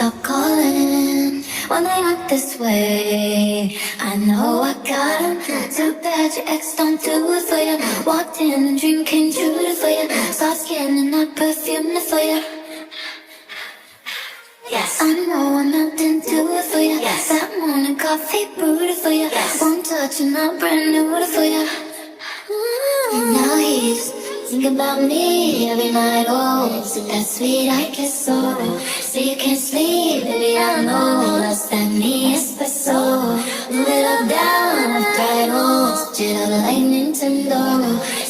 stop calling when they act this way. I know I got 'em. Too bad your ex don't do it for you. Walked in and dream came true for you. Soft skin and I perfumed it for you. Yes, I know I'm melting to it for you. Yes, that morning coffee brewed it for you. Yes, one touch and I brand new it for you. Now he's thinking about me every night. Oh, is it that sweet? I guess so. So you can't sleep, baby, I know. That's that me espresso. Move it up, down, left, right, oh. Switch it up like Nintendo.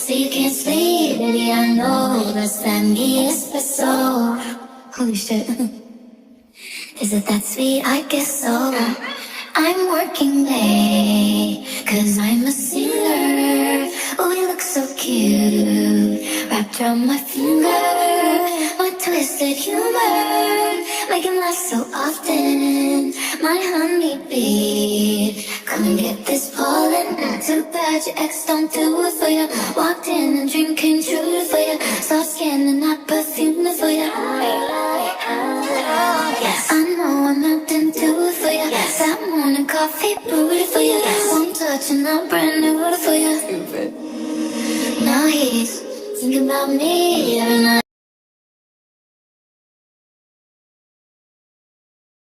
So you can't sleep, baby, I know. That's that me espresso. Holy shit. Is it that sweet? I guess so. I'm working late, 'cause I'm a singer. Oh, you look so cute, wrapped around my finger. My twisted humor, make him laugh so often. My honeybee, come and get this pollen. Too bad your ex don't do it for you. Walked in and dream came true for you. Soft skin and I perfume it for you. Yes, I know I'm melting to it for you. Yes, that morning coffee brewed it for you. Yes, one touch and I brand new it for you. Now he's thinking about me every night.